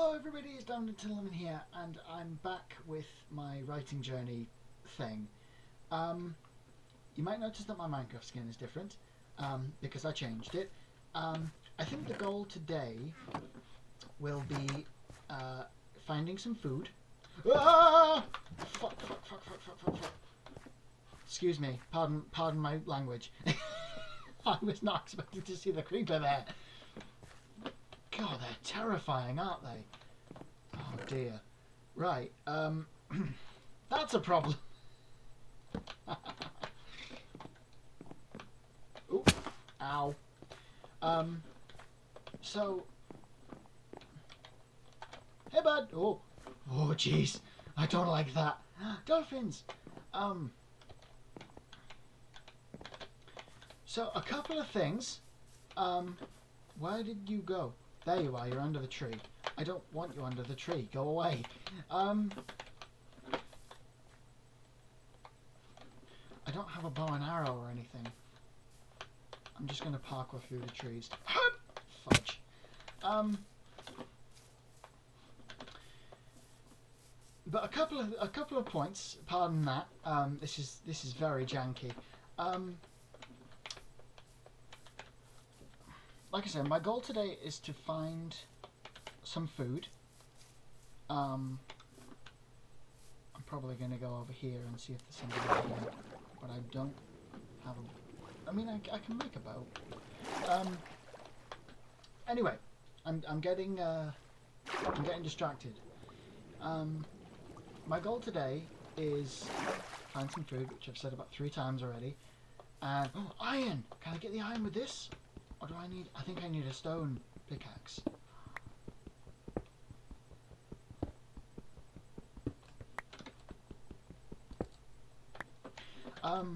Hello everybody, it's Down Lemon here, and I'm back with my writing journey thing. You might notice that my Minecraft skin is different, because I changed it. I think the goal today will be finding some food. Ah! Fuck. Excuse me, pardon my language. I was not expecting to see the creeper there. God, they're terrifying, aren't they? Oh dear. Right, that's a problem. Ooh, ow. So, hey bud. Oh jeez, I don't like that. Dolphins. So a couple of things. Where did you go? There you are, you're under the tree. I don't want you under the tree. Go away. I don't have a bow and arrow or anything. I'm just going to parkour through the trees. Fudge. But a couple of points. Pardon that. This is very janky. Like I said, my goal today is to find some food. I'm probably going to go over here and see if there's something over here, but I don't have a... I mean, I can make a bow. Anyway, I'm getting distracted. My goal today is find some food, which I've said about 3 times already. And iron! Can I get the iron with this? Or do I need... I think I need a stone pickaxe. Go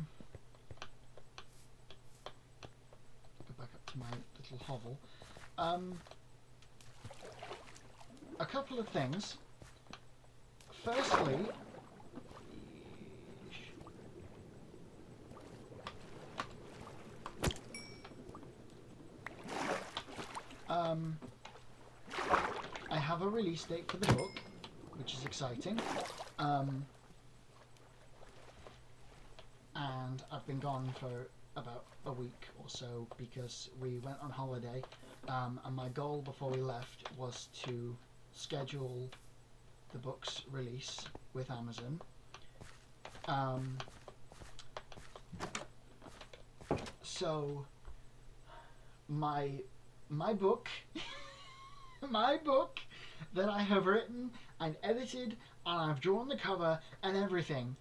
back up to my little hovel. A couple of things. Firstly... I have a release date for the book, which is exciting. And I've been gone for about a week or so because we went on holiday, and my goal before we left was to schedule the book's release with Amazon. So my book my book that I have written and edited and I've drawn the cover and everything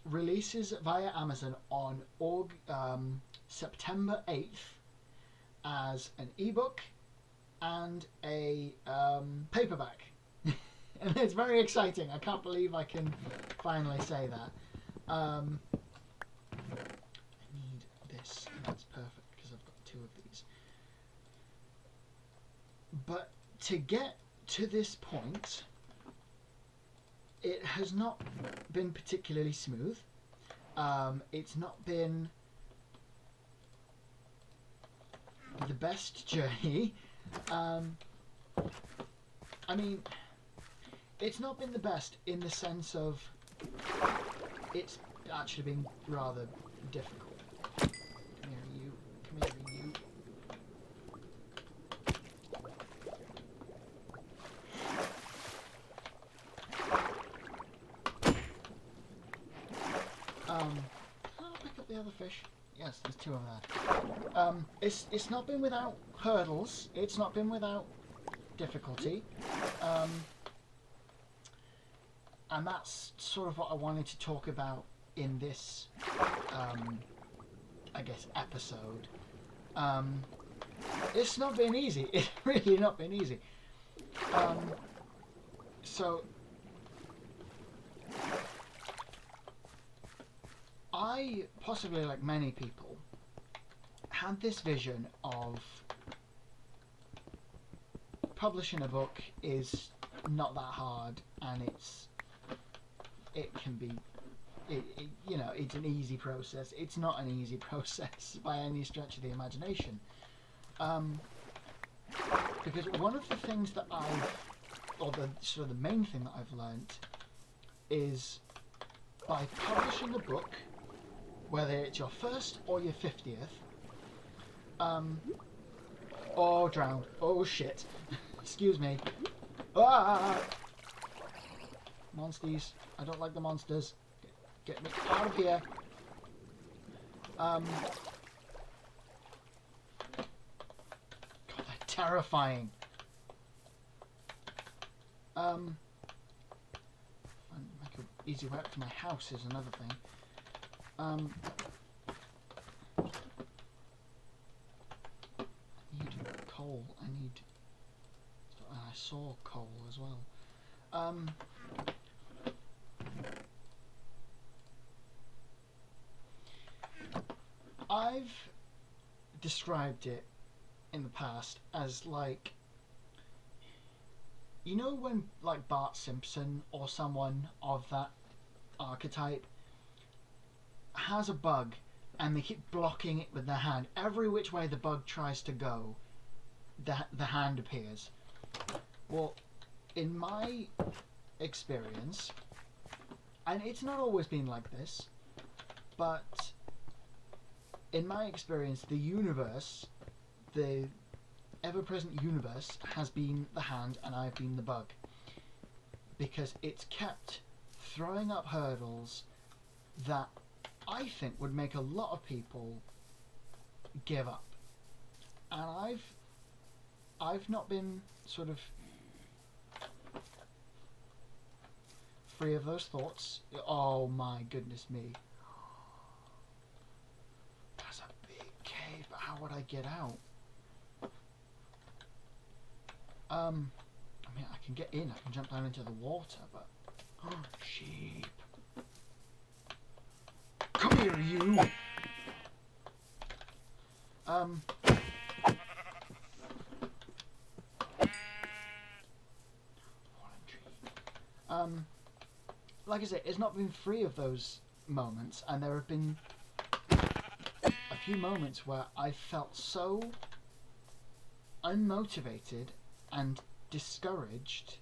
releases via Amazon on September 8th as an ebook and a paperback. And it's very exciting. I can't believe I can finally say that. I need this. That's perfect because I've got 2 of these. But to get to this point, it has not been particularly smooth. It's not been the best journey. I mean, it's not been the best in the sense of it's actually been rather difficult. Come here, you. Come here, you. Can I pick up the other fish? Yes, there's 2 of them. It's not been without hurdles. It's not been without difficulty. And that's sort of what I wanted to talk about in this, I guess, episode. It's not been easy. It's really not been easy. So I, possibly like many people, had this vision of publishing a book is not that hard, and it can be, you know, it's an easy process. It's not an easy process by any stretch of the imagination. Because one of the things that or the sort of the main thing that I've learned is by publishing a book, whether it's your first or your 50th, oh, drowned, oh shit, excuse me, ah, monsters, I don't like the monsters, get me out of here, God, they're terrifying, and make an easy way up to my house is another thing, I need coal, I saw coal as well, I've described it in the past as like, you know when like Bart Simpson or someone of that archetype has a bug and they keep blocking it with their hand. Every which way the bug tries to go, the hand appears. Well, in my experience, and it's not always been like this, but in my experience, the universe, the ever-present universe, has been the hand and I've been the bug. Because it's kept throwing up hurdles that I think would make a lot of people give up. And I've not been sort of free of those thoughts. Oh my goodness me. That's a big cave, but how would I get out? I mean, I can get in, I can jump down into the water, but... Oh, sheep. Come here, you! Like I say, it's not been free of those moments, and there have been a few moments where I felt so unmotivated and discouraged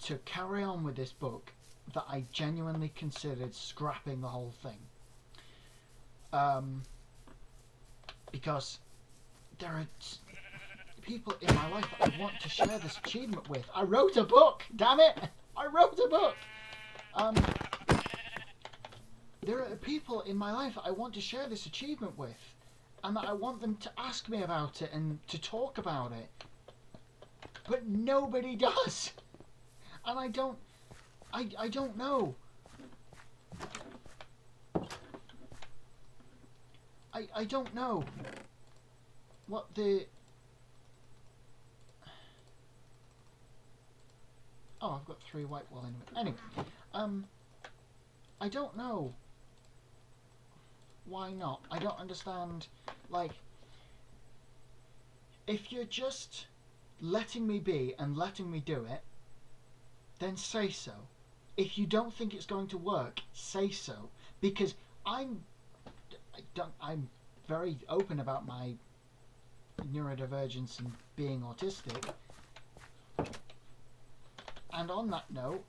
to carry on with this book that I genuinely considered scrapping the whole thing. Because there are people in my life that I want to share this achievement with. I wrote a book, damn it! I wrote a book! There are people in my life that I want to share this achievement with, and that I want them to ask me about it and to talk about it. But nobody does! And I don't know. I don't know what the... Oh, I've got 3 white wool anyway. Anyway, I don't know why not. I don't understand, like, if you're just letting me be and letting me do it, then say so. If you don't think it's going to work, say so. Because I'm very open about my neurodivergence and being autistic. And on that note,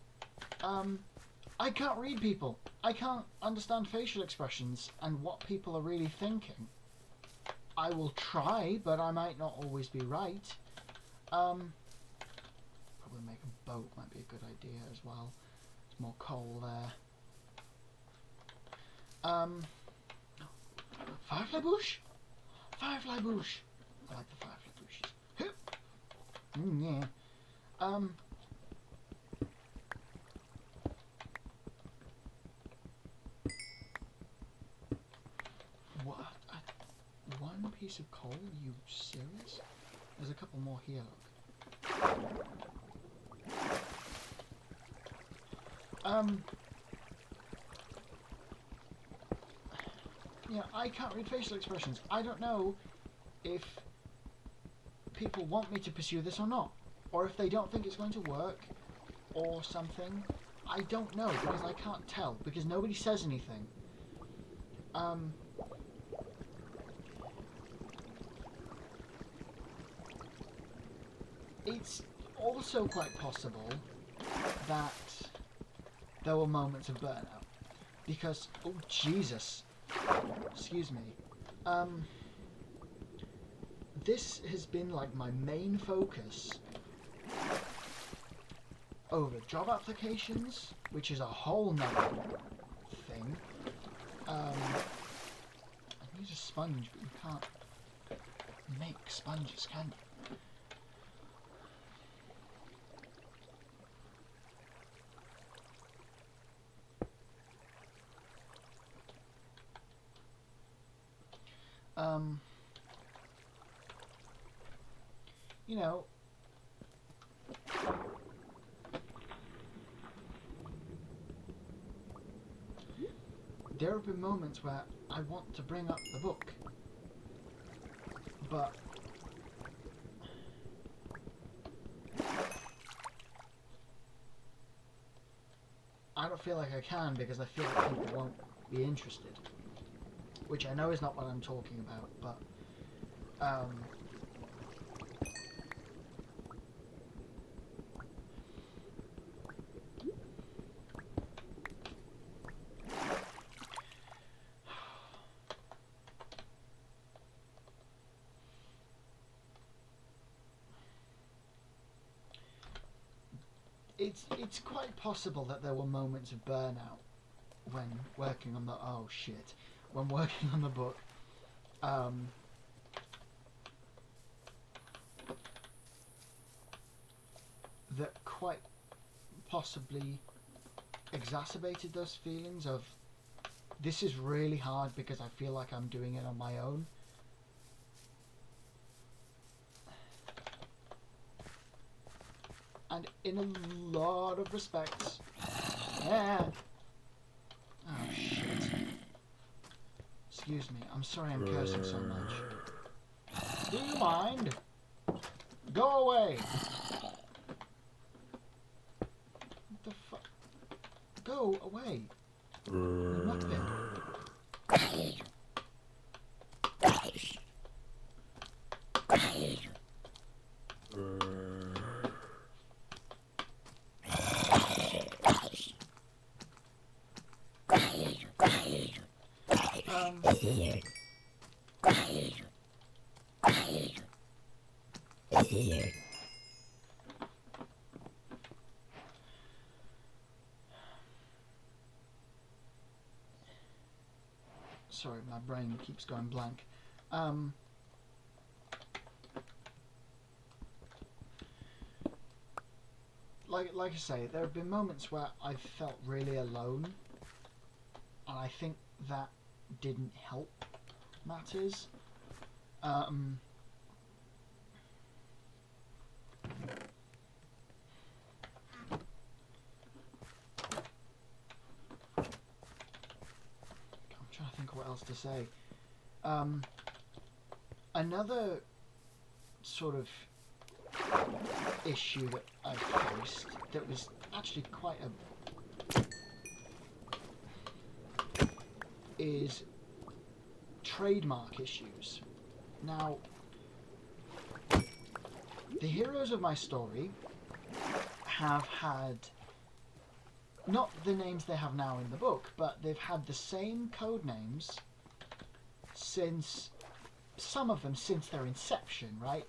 I can't read people. I can't understand facial expressions and what people are really thinking. I will try, but I might not always be right. Probably make a boat might be a good idea as well. There's more coal there. Firefly bush? Firefly bush. I like the firefly bushes. Yeah. What? One piece of coal? Are you serious? There's a couple more here, look. Yeah, I can't read facial expressions. I don't know if people want me to pursue this or not. Or if they don't think it's going to work or something. I don't know because I can't tell because nobody says anything. it's also quite possible that there were moments of burnout. Because, oh Jesus, excuse me, this has been like my main focus over job applications, which is a whole nother thing. I need a sponge, but you can't make sponges, can you? You know, there have been moments where I want to bring up the book, but I don't feel like I can because I feel like people won't be interested. Which I know is not what I'm talking about, but it's quite possible that there were moments of burnout when working on the when working on the book. That quite possibly exacerbated those feelings of this is really hard because I feel like I'm doing it on my own. And in a lot of respects, yeah. Oh shit. Excuse me, I'm sorry I'm cursing so much. Do you mind? Go away! What the fuck? Go away! You muppet. Sorry, my brain keeps going blank. Like I say, there have been moments where I felt really alone, and I think that didn't help matters. I'm trying to think of what else to say. Another sort of issue that I faced that was actually quite is trademark issues. Now, the heroes of my story have had not the names they have now in the book, but they've had the same code names since, some of them since their inception, right?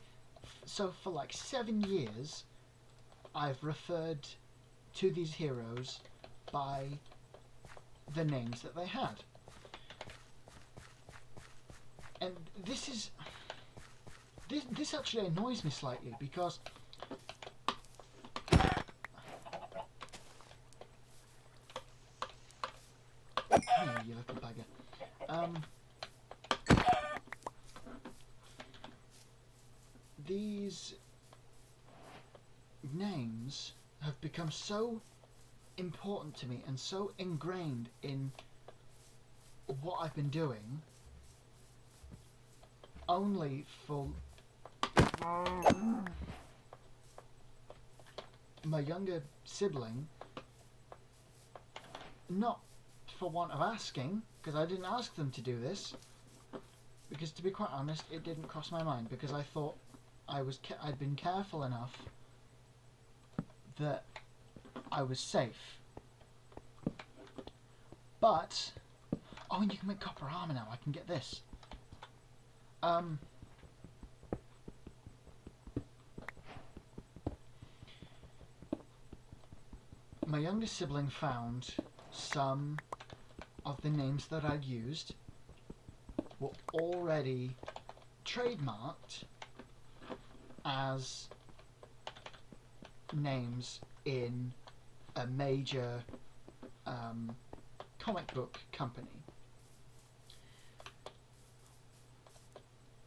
So for like 7 years, I've referred to these heroes by the names that they had. And this actually annoys me slightly because hey, you little bugger. These names have become so important to me and so ingrained in what I've been doing, only for my younger sibling, not for want of asking, because I didn't ask them to do this, because to be quite honest, it didn't cross my mind, because I thought I'd been careful enough that I was safe. But, oh, and you can make copper armor now. I can get this. My youngest sibling found some of the names that I'd used were already trademarked as names in a major comic book company.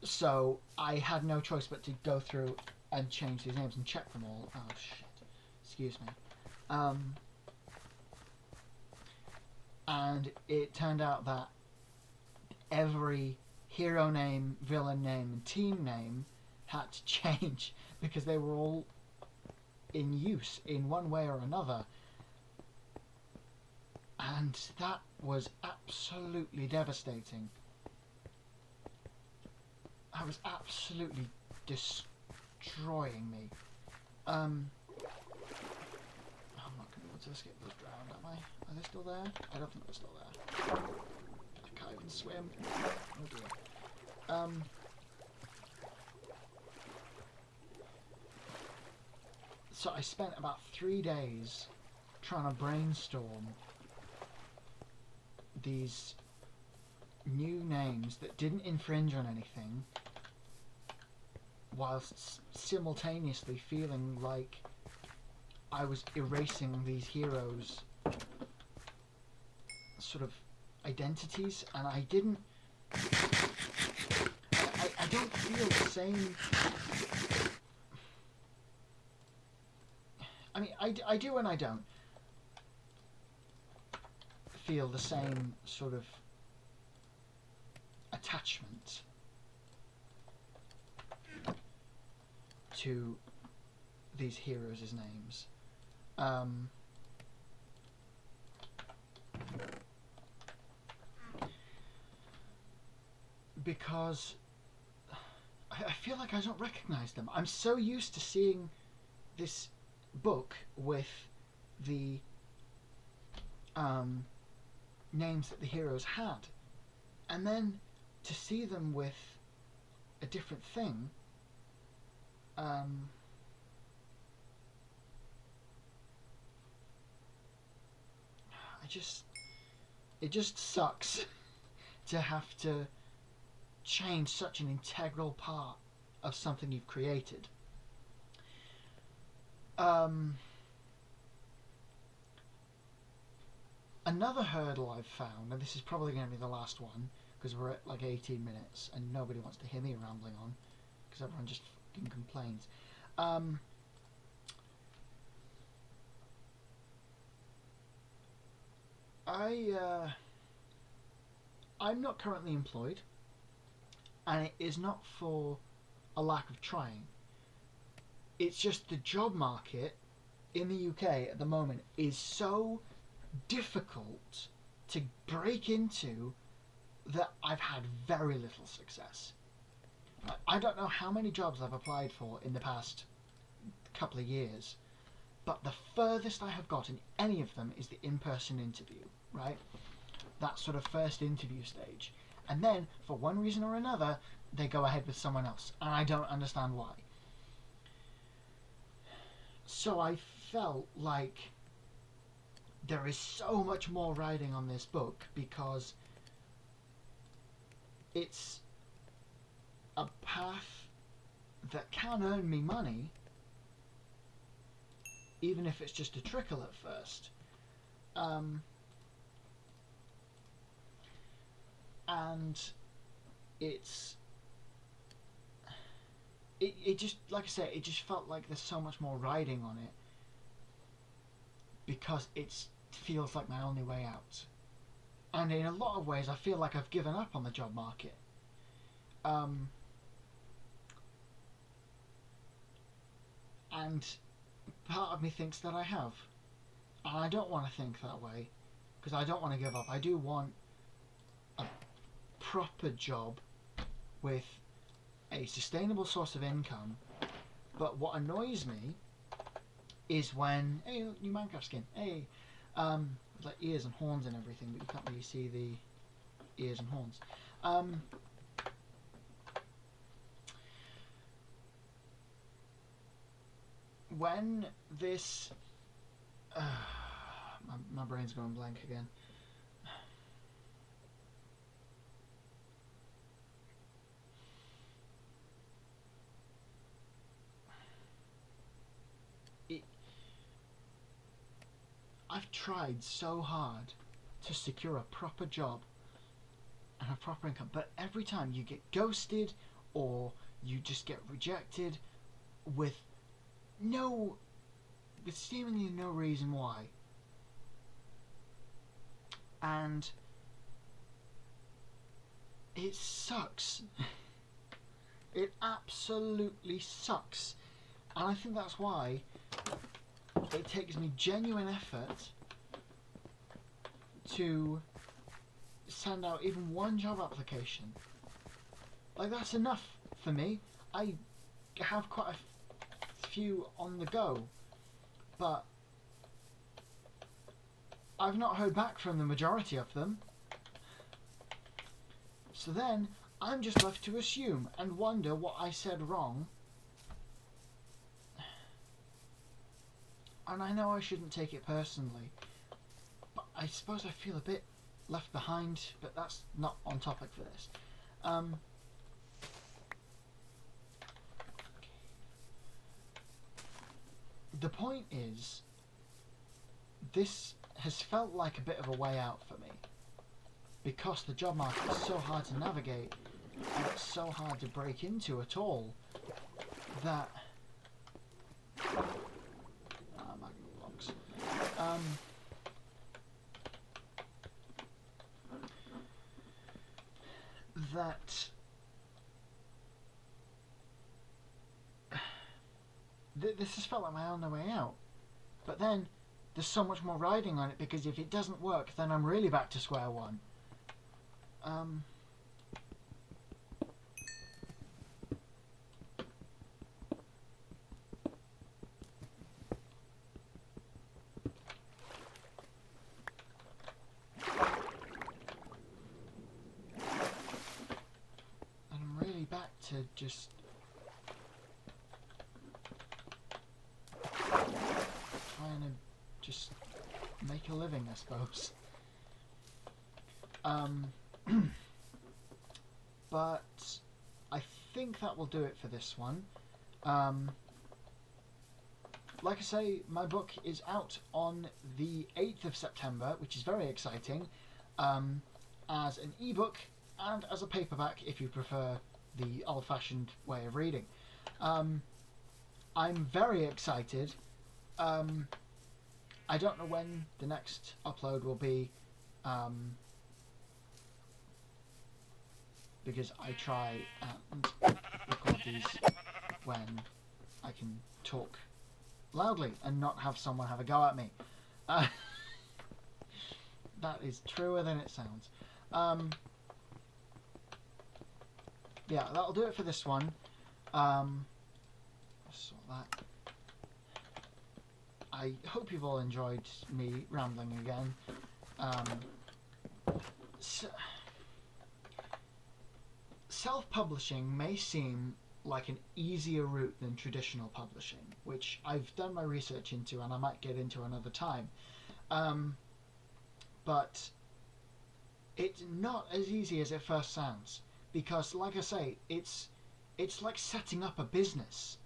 So I had no choice but to go through and change these names and check them all. Oh shit. Excuse me. And it turned out that every hero name, villain name, and team name had to change because they were all in use in one way or another. And that was absolutely devastating. That was absolutely destroying me. I'm not going to be able to escape those drowned, am I? Are they still there? I don't think they're still there. I can't even swim. Oh dear. So I spent about 3 days trying to brainstorm these new names that didn't infringe on anything, whilst simultaneously feeling like I was erasing these heroes' sort of identities, and I didn't. I don't feel the same. I mean, I do and I don't feel the same sort of attachment to these heroes' names. Because I feel like I don't recognize them. I'm so used to seeing this book with the names that the heroes had, and then to see them with a different thing, it just sucks to have to change such an integral part of something you've created. Another hurdle I've found, and this is probably going to be the last one, because we're at like 18 minutes and nobody wants to hear me rambling on, because everyone just fucking complains. I'm not currently employed, and it is not for a lack of trying. It's just the job market in the UK at the moment is so difficult to break into that I've had very little success. I don't know how many jobs I've applied for in the past couple of years, but the furthest I have got in any of them is the in-person interview, right? That sort of first interview stage. And then, for one reason or another, they go ahead with someone else, and I don't understand why. So I felt like there is so much more riding on this book because it's a path that can earn me money, even if it's just a trickle at first. And it just, like I say, it just felt like there's so much more riding on it because it feels like my only way out. And in a lot of ways I feel like I've given up on the job market. And part of me thinks that I have. And I don't want to think that way, because I don't want to give up. I do want a proper job with a sustainable source of income. But what annoys me is when, hey, look, new Minecraft skin, hey, with like ears and horns and everything, but you can't really see the ears and horns. When this, my brain's going blank again. I've tried so hard to secure a proper job and a proper income, but every time you get ghosted or you just get rejected with seemingly no reason why. And it sucks. It absolutely sucks. And I think that's why it takes me genuine effort to send out even one job application. Like, that's enough for me. I have quite a few on the go, but I've not heard back from the majority of them. So then I'm just left to assume and wonder what I said wrong. And I know I shouldn't take it personally, but I suppose I feel a bit left behind, but that's not on topic for this. The point is, this has felt like a bit of a way out for me, because the job market is so hard to navigate, and it's so hard to break into at all, that that this has felt like my only way out. But then there's so much more riding on it, because if it doesn't work, then I'm really back to square one. To just trying to just make a living, I suppose. But I think that will do it for this one. Like I say, my book is out on the 8th of September, which is very exciting, as an ebook and as a paperback if you prefer the old-fashioned way of reading. I'm very excited. I don't know when the next upload will be, because I try and record these when I can talk loudly and not have someone have a go at me. That is truer than it sounds. Yeah, that'll do it for this one. Sort that. I hope you've all enjoyed me rambling again. Self-publishing may seem like an easier route than traditional publishing, which I've done my research into and I might get into another time. But it's not as easy as it first sounds. Because, like I say, it's like setting up a business,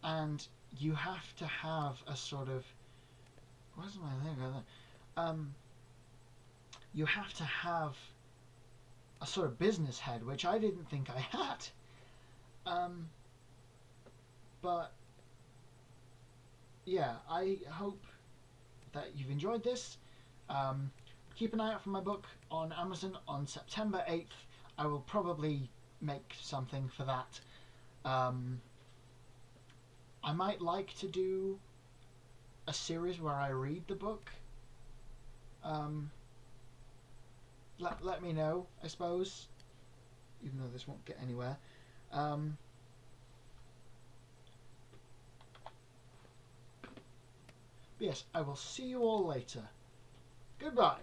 and you have to have a sort of, where's my thing? You have to have a sort of business head, which I didn't think I had. But yeah, I hope that you've enjoyed this. Keep an eye out for my book on Amazon on September 8th. I will probably make something for that. I might like to do a series where I read the book. Let me know, I suppose, even though this won't get anywhere. But yes, I will see you all later. Goodbye.